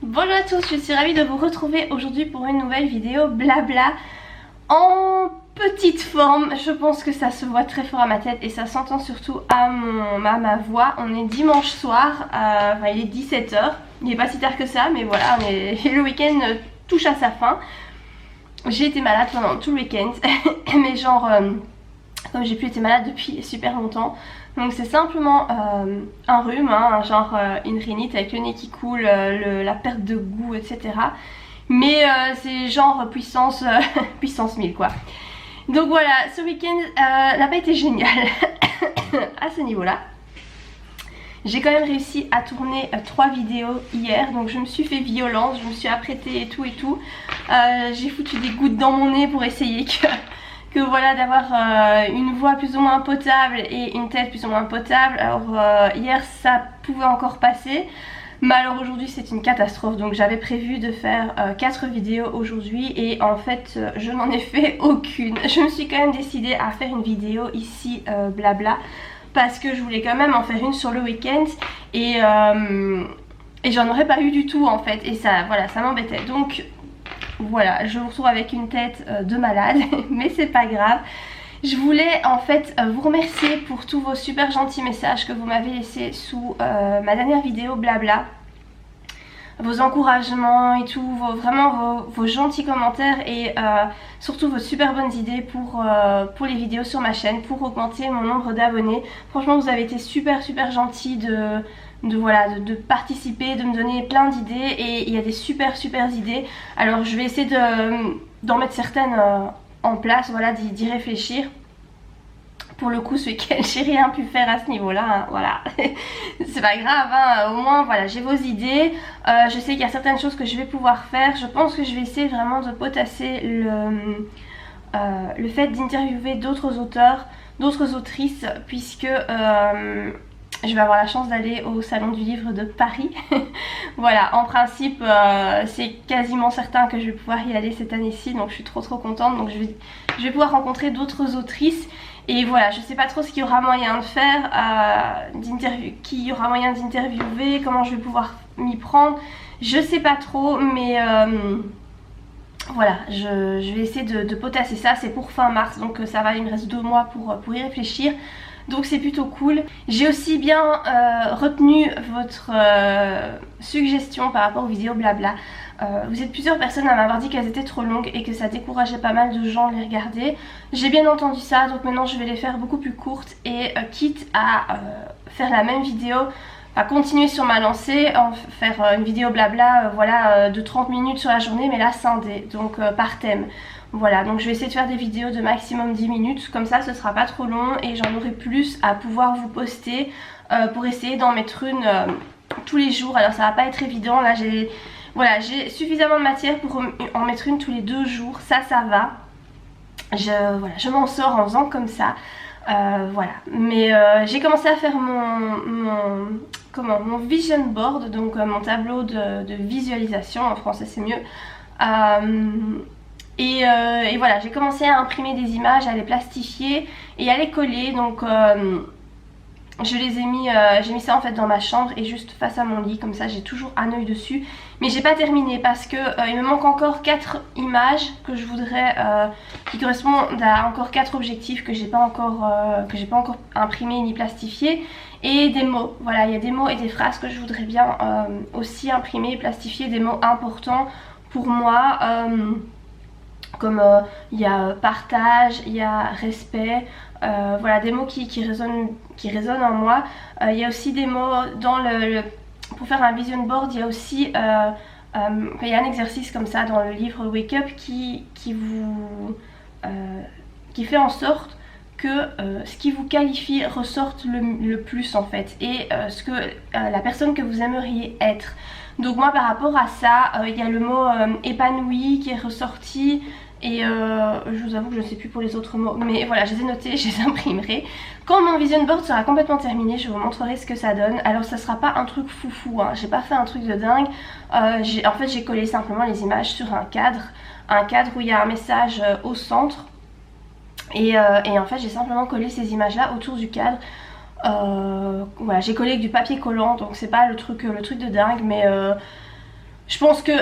Bonjour à tous, je suis ravie de vous retrouver aujourd'hui pour une nouvelle vidéo blabla en petite forme. Je pense que ça se voit très fort à ma tête et ça s'entend surtout à ma voix. On est dimanche soir, enfin, il est 17 h, il n'est pas si tard que ça, mais voilà, le week-end touche à sa fin. J'ai été malade pendant tout le week-end, mais genre, comme j'ai plus été malade depuis super longtemps. Donc c'est simplement un rhume, hein, genre une rhinite avec le nez qui coule, la perte de goût, etc. Mais c'est genre puissance, puissance 1000 quoi. Donc voilà, ce week-end n'a pas été génial à ce niveau-là. J'ai quand même réussi à tourner 3 vidéos hier, donc je me suis fait violence, je me suis apprêtée et tout. J'ai foutu des gouttes dans mon nez pour essayer que voilà, d'avoir une voix plus ou moins potable et une tête plus ou moins potable. Alors hier ça pouvait encore passer, mais alors aujourd'hui c'est une catastrophe. Donc j'avais prévu de faire 4 vidéos aujourd'hui et en fait je n'en ai fait aucune. Je me suis quand même décidée à faire une vidéo ici blabla parce que je voulais quand même en faire une sur le week-end et j'en aurais pas eu du tout en fait, et ça voilà, ça m'embêtait. Donc voilà, je vous retrouve avec une tête de malade, mais c'est pas grave. Je voulais en fait vous remercier pour tous vos super gentils messages que vous m'avez laissés sous ma dernière vidéo blabla. Vos encouragements et tout, vraiment vos gentils commentaires et surtout vos super bonnes idées pour les vidéos sur ma chaîne, pour augmenter mon nombre d'abonnés. Franchement vous avez été super gentils de participer, de me donner plein d'idées, et il y a des super idées. Alors je vais essayer d'en mettre certaines en place, voilà, d'y réfléchir. Pour le coup ce week-end j'ai rien pu faire à ce niveau là, hein, voilà. C'est pas grave, hein, au moins voilà, j'ai vos idées. Je sais qu'il y a certaines choses que je vais pouvoir faire. Je pense que je vais essayer vraiment de potasser le fait d'interviewer d'autres auteurs, d'autres autrices, puisque je vais avoir la chance d'aller au salon du livre de Paris. Voilà, en principe c'est quasiment certain que je vais pouvoir y aller cette année-ci, donc je suis trop contente. Donc je vais pouvoir rencontrer d'autres autrices. Et voilà, je sais pas trop ce qu'il y aura moyen de faire, qui y aura moyen d'interviewer, comment je vais pouvoir m'y prendre. Je sais pas trop, mais voilà, je vais essayer de potasser ça. C'est pour fin mars, donc ça va, il me reste 2 mois pour y réfléchir. Donc c'est plutôt cool. J'ai aussi bien retenu votre suggestion par rapport aux vidéos blabla. Vous êtes plusieurs personnes à m'avoir dit qu'elles étaient trop longues et que ça décourageait pas mal de gens de les regarder. J'ai bien entendu ça, donc maintenant je vais les faire beaucoup plus courtes et quitte à faire la même vidéo, à continuer sur ma lancée, faire une vidéo blabla voilà, de 30 minutes sur la journée, mais là scindée, donc par thème. Voilà, donc je vais essayer de faire des vidéos de maximum 10 minutes, comme ça ce sera pas trop long et j'en aurai plus à pouvoir vous poster pour essayer d'en mettre une tous les jours. Alors ça va pas être évident, là j'ai suffisamment de matière pour en mettre une tous les 2 jours, ça va. Je m'en sors en faisant comme ça. Voilà, mais j'ai commencé à faire mon vision board, donc mon tableau de visualisation, en français c'est mieux. Et voilà, j'ai commencé à imprimer des images, à les plastifier et à les coller. Donc je les ai mis, j'ai mis ça en fait dans ma chambre et juste face à mon lit, comme ça j'ai toujours un œil dessus. Mais j'ai pas terminé parce que il me manque encore 4 images que je voudrais, qui correspondent à encore 4 objectifs que j'ai pas encore imprimé ni plastifié, et des mots. Voilà, il y a des mots et des phrases que je voudrais bien aussi imprimer et plastifier, des mots importants pour moi. Comme il y a partage, il y a respect, voilà, des mots qui résonnent en moi. Il y a aussi des mots dans pour faire un vision board, il y a aussi il y a un exercice comme ça dans le livre Wake Up qui fait en sorte que ce qui vous qualifie ressorte le plus en fait, et ce que la personne que vous aimeriez être. Donc moi par rapport à ça, il y a le mot épanoui qui est ressorti, et je vous avoue que je ne sais plus pour les autres mots, mais voilà, je les ai notés, je les imprimerai. Quand mon vision board sera complètement terminé, je vous montrerai ce que ça donne. Alors ça sera pas un truc foufou, hein. J'ai pas fait un truc de dingue. En fait j'ai collé simplement les images sur un cadre où il y a un message au centre, et en fait j'ai simplement collé ces images là autour du cadre. Voilà, j'ai collé avec du papier collant, donc c'est pas le truc de dingue, mais je pense que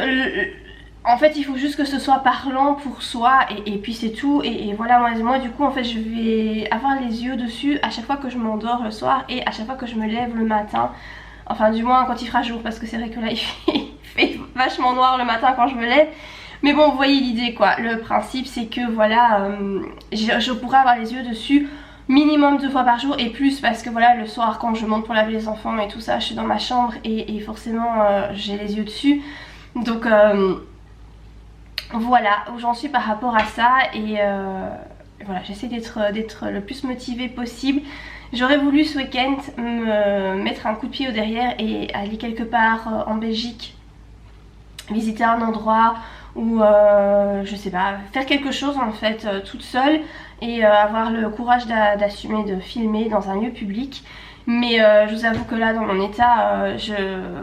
en fait il faut juste que ce soit parlant pour soi et puis c'est tout. Et voilà, moi du coup en fait je vais avoir les yeux dessus à chaque fois que je m'endors le soir et à chaque fois que je me lève le matin. Enfin du moins quand il fera jour, parce que c'est vrai que là il fait vachement noir le matin quand je me lève. Mais bon, vous voyez l'idée quoi. Le principe c'est que voilà, je pourrais avoir les yeux dessus minimum 2 fois par jour et plus, parce que voilà, le soir quand je monte pour laver les enfants et tout ça, je suis dans ma chambre et forcément j'ai les yeux dessus. Donc voilà où j'en suis par rapport à ça. Et voilà, j'essaie d'être le plus motivée possible. J'aurais voulu ce week-end me mettre un coup de pied au derrière et aller quelque part en Belgique, visiter un endroit ou je sais pas, faire quelque chose en fait toute seule et avoir le courage d'assumer de filmer dans un lieu public. Mais je vous avoue que là dans mon état,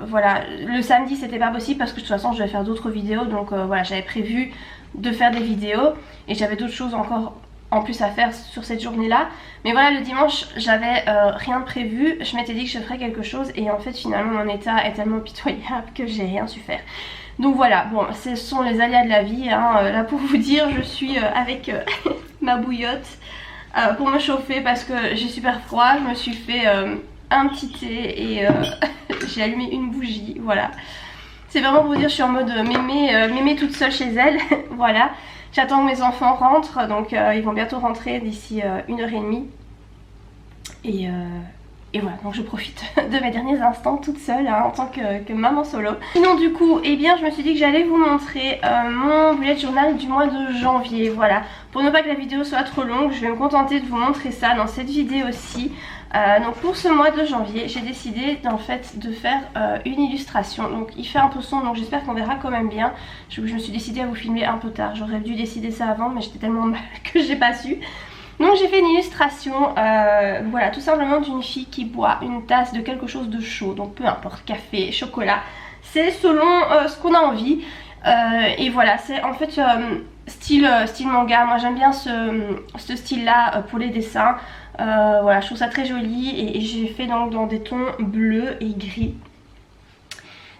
voilà, le samedi c'était pas possible parce que de toute façon je vais faire d'autres vidéos. Donc voilà, j'avais prévu de faire des vidéos et j'avais d'autres choses encore en plus à faire sur cette journée là. Mais voilà, le dimanche j'avais rien de prévu. Je m'étais dit que je ferais quelque chose et en fait finalement mon état est tellement pitoyable que j'ai rien su faire. Donc voilà, bon, ce sont les aléas de la vie hein. Là pour vous dire, je suis avec ma bouillotte pour me chauffer parce que j'ai super froid. Je me suis fait un petit thé et j'ai allumé une bougie, voilà. C'est vraiment pour vous dire, je suis en mode mémé toute seule chez elle. Voilà, j'attends que mes enfants rentrent, donc ils vont bientôt rentrer d'ici 1h30. Et voilà, donc je profite de mes derniers instants toute seule hein, en tant que maman solo. Sinon du coup, eh bien je me suis dit que j'allais vous montrer mon bullet journal du mois de janvier. Voilà, pour ne pas que la vidéo soit trop longue, je vais me contenter de vous montrer ça dans cette vidéo aussi. Donc pour ce mois de janvier, j'ai décidé en fait de faire une illustration. Donc il fait un peu sombre, donc j'espère qu'on verra quand même bien. Je me suis décidée à vous filmer un peu tard. J'aurais dû décider ça avant, mais j'étais tellement mal que j'ai pas su. Donc j'ai fait une illustration, voilà, tout simplement d'une fille qui boit une tasse de quelque chose de chaud. Donc peu importe, café, chocolat, c'est selon ce qu'on a envie. Et voilà, c'est en fait style manga. Moi j'aime bien ce style là pour les dessins. Voilà, je trouve ça très joli et j'ai fait donc dans des tons bleus et gris.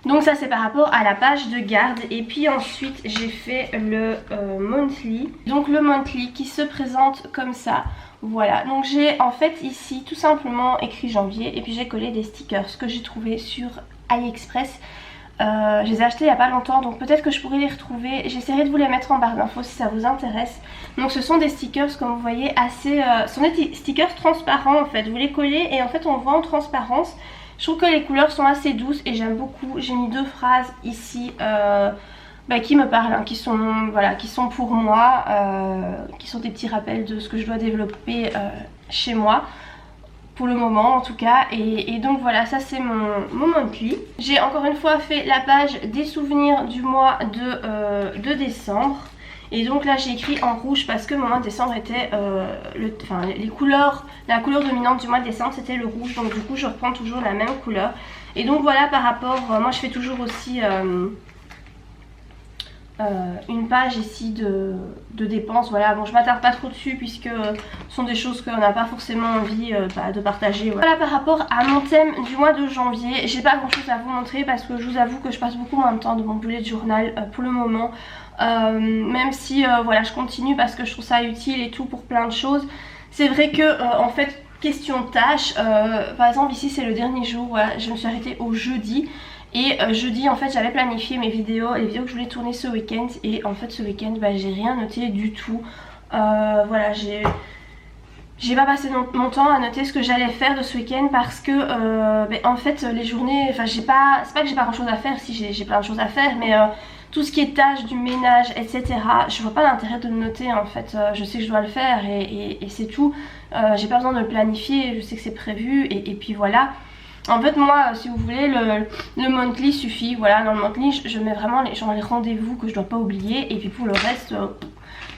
Donc ça c'est par rapport à la page de garde. Et puis ensuite j'ai fait le monthly. Donc le monthly qui se présente comme ça. Voilà, donc j'ai en fait ici tout simplement écrit janvier. Et puis j'ai collé des stickers que j'ai trouvé sur AliExpress. Je les ai achetés il n'y a pas longtemps, donc peut-être que je pourrais les retrouver. J'essaierai de vous les mettre en barre d'infos si ça vous intéresse. Donc ce sont des stickers comme vous voyez assez... ce sont des stickers transparents en fait. Vous les collez et en fait on voit en transparence. Je trouve que les couleurs sont assez douces et j'aime beaucoup. J'ai mis 2 phrases ici qui me parlent, hein, qui sont pour moi, qui sont des petits rappels de ce que je dois développer chez moi. Pour le moment en tout cas. Et donc voilà, ça c'est mon monthly. J'ai encore une fois fait la page des souvenirs du mois de décembre. Et donc là j'ai écrit en rouge parce que mon mois de décembre était la couleur dominante du mois de décembre c'était le rouge. Donc du coup je reprends toujours la même couleur. Et donc voilà, par rapport, moi je fais toujours aussi une page ici de dépenses. Voilà, bon je m'attarde pas trop dessus puisque ce sont des choses qu'on n'a pas forcément envie de partager. Voilà, par rapport à mon thème du mois de janvier, j'ai pas grand chose à vous montrer parce que je vous avoue que je passe beaucoup moins de temps de mon bullet journal pour le moment. Même si voilà, je continue parce que je trouve ça utile et tout pour plein de choses. C'est vrai que en fait question tâches, par exemple ici c'est le dernier jour, voilà, je me suis arrêtée au jeudi. Et jeudi en fait j'avais planifié mes vidéos, les vidéos que je voulais tourner ce week-end. Et en fait ce week-end j'ai rien noté du tout. Voilà, j'ai pas passé mon temps à noter ce que j'allais faire de ce week-end parce que en fait les journées, enfin c'est pas que j'ai pas grand chose à faire, si j'ai plein de choses à faire, mais tout ce qui est tâches, du ménage, etc. je vois pas l'intérêt de le noter en fait. Je sais que je dois le faire et c'est tout. J'ai pas besoin de le planifier, je sais que c'est prévu et puis voilà. En fait moi si vous voulez le monthly suffit. Voilà, dans le monthly je mets vraiment les rendez-vous que je dois pas oublier. Et puis pour le reste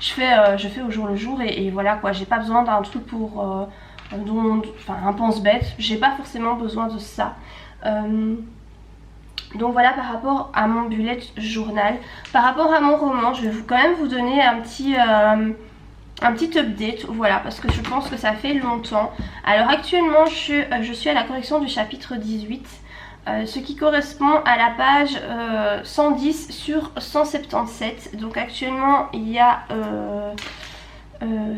je fais au jour le jour et voilà quoi. J'ai pas besoin d'un truc pour un pense-bête. J'ai pas forcément besoin de ça. Donc voilà par rapport à mon bullet journal. Par rapport à mon roman, je vais quand même vous donner un petit update, voilà, parce que je pense que ça fait longtemps. Alors actuellement je suis à la correction du chapitre 18. ce qui correspond à la page 110 sur 177. Donc actuellement il y a,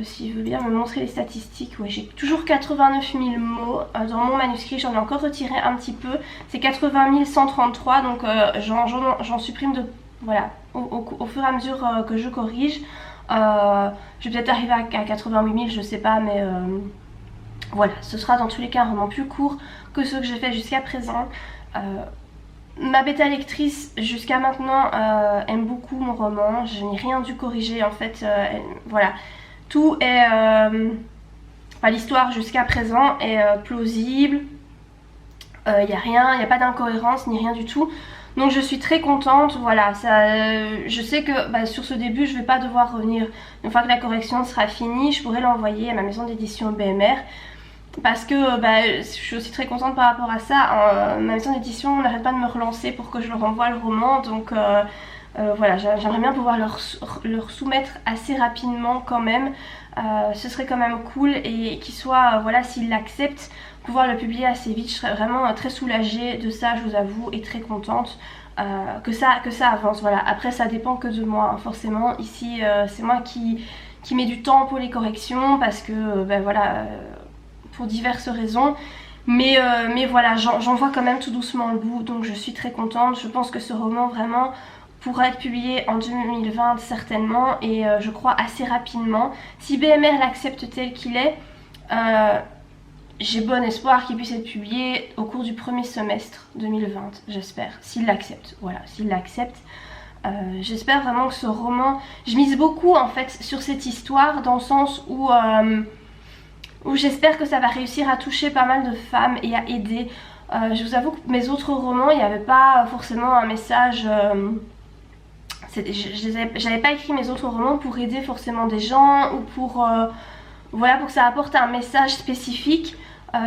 s'il veut bien me montrer les statistiques, ouais, j'ai toujours 89 000 mots dans mon manuscrit, j'en ai encore retiré un petit peu, c'est 80 133, donc j'en supprime de, voilà, au fur et à mesure que je corrige. Je vais peut-être arriver à 88 000, je sais pas, mais voilà, ce sera dans tous les cas un roman plus court que ceux que j'ai fait jusqu'à présent. Ma bêta lectrice jusqu'à maintenant aime beaucoup mon roman, je n'ai rien dû corriger en fait, voilà, tout est, enfin, l'histoire jusqu'à présent est plausible, il n'y a rien, il n'y a pas d'incohérence ni rien du tout. Donc je suis très contente, voilà, ça, je sais que bah, sur ce début je ne vais pas devoir revenir. Une fois que la correction sera finie, je pourrai l'envoyer à ma maison d'édition BMR. Parce que bah, je suis aussi très contente par rapport à ça. Ma maison d'édition n'arrête pas de me relancer pour que je leur envoie le roman. Donc voilà, j'aimerais bien pouvoir leur soumettre assez rapidement quand même. Ce serait quand même cool et qu'ils soient, voilà, s'ils l'acceptent, pouvoir le publier assez vite. Je serais vraiment très soulagée de ça, je vous avoue, et très contente que ça avance. Voilà. Après ça dépend que de moi, hein, forcément. Ici c'est moi qui mets du temps pour les corrections parce que ben voilà, pour diverses raisons. Mais voilà, j'en vois quand même tout doucement le bout, donc je suis très contente. Je pense que ce roman vraiment pourra être publié en 2020 certainement, et je crois assez rapidement. Si BMR l'accepte tel qu'il est, j'ai bon espoir qu'il puisse être publié au cours du premier semestre 2020, j'espère, s'il l'accepte. Voilà, s'il l'accepte. J'espère vraiment que ce roman, je mise beaucoup en fait sur cette histoire, dans le sens où j'espère que ça va réussir à toucher pas mal de femmes et à aider. Je vous avoue que mes autres romans, il n'y avait pas forcément un message, j'avais pas écrit mes autres romans pour aider forcément des gens ou pour, voilà, pour que ça apporte un message spécifique.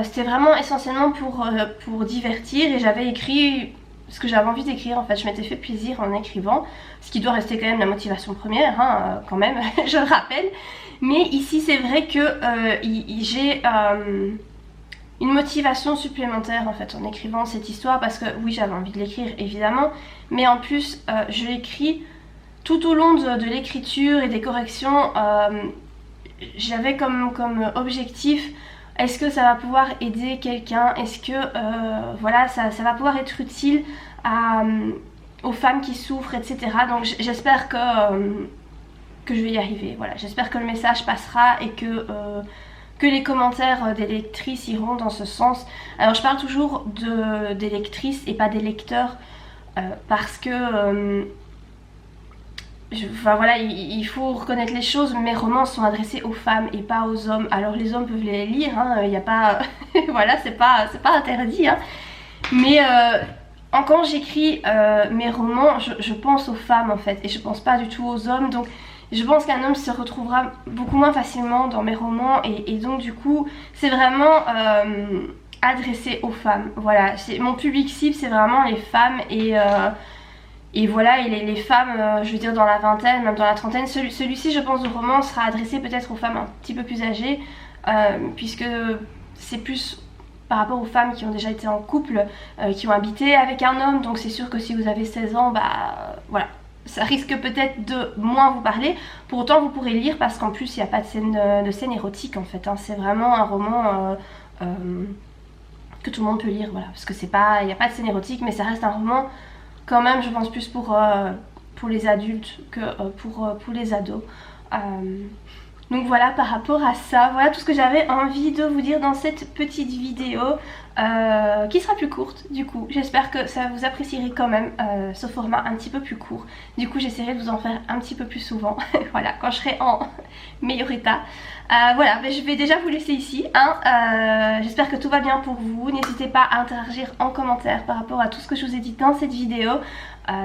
C'était vraiment essentiellement pour divertir, et j'avais écrit ce que j'avais envie d'écrire. En fait, je m'étais fait plaisir en écrivant, ce qui doit rester quand même la motivation première, hein, quand même, je le rappelle. Mais ici c'est vrai que j'ai une motivation supplémentaire en fait en écrivant cette histoire, parce que oui, j'avais envie de l'écrire évidemment, mais en plus je l'écris tout au long de l'écriture et des corrections. J'avais comme objectif, est-ce que ça va pouvoir aider quelqu'un, est-ce que voilà, ça va pouvoir être utile aux femmes qui souffrent, etc. Donc j'espère que je vais y arriver. Voilà, j'espère que le message passera et que les commentaires des lectrices iront dans ce sens. Alors je parle toujours des lectrices et pas des lecteurs, parce que enfin voilà, il faut reconnaître les choses, mes romans sont adressés aux femmes et pas aux hommes. Alors les hommes peuvent les lire, hein, il n'y a pas voilà, c'est pas interdit, hein. Mais quand j'écris mes romans, je pense aux femmes en fait, et je pense pas du tout aux hommes. Donc je pense qu'un homme se retrouvera beaucoup moins facilement dans mes romans, et donc du coup c'est vraiment adressé aux femmes. Voilà, mon public cible, c'est vraiment les femmes, et voilà, et les femmes, je veux dire dans la vingtaine, même dans la trentaine. Celui-ci, je pense, de roman sera adressé peut-être aux femmes un petit peu plus âgées, puisque c'est plus par rapport aux femmes qui ont déjà été en couple, qui ont habité avec un homme. Donc c'est sûr que si vous avez 16 ans, bah voilà, ça risque peut-être de moins vous parler. Pour autant, vous pourrez lire, parce qu'en plus il n'y a pas de scène érotique en fait, hein. C'est vraiment un roman que tout le monde peut lire, voilà, parce que il n'y a pas de scène érotique, mais ça reste un roman quand même, je pense, plus pour les adultes que pour les ados. Donc voilà, par rapport à ça, voilà tout ce que j'avais envie de vous dire dans cette petite vidéo, qui sera plus courte du coup. J'espère que ça vous apprécierez quand même ce format un petit peu plus court. Du coup j'essaierai de vous en faire un petit peu plus souvent, voilà, quand je serai en meilleur état. Voilà, mais je vais déjà vous laisser ici, hein. J'espère que tout va bien pour vous. N'hésitez pas à interagir en commentaire par rapport à tout ce que je vous ai dit dans cette vidéo.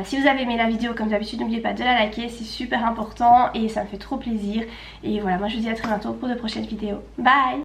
Si vous avez aimé la vidéo, comme d'habitude, n'oubliez pas de la liker, c'est super important et ça me fait trop plaisir. Et voilà, moi je vous dis à très bientôt pour de prochaines vidéos. Bye!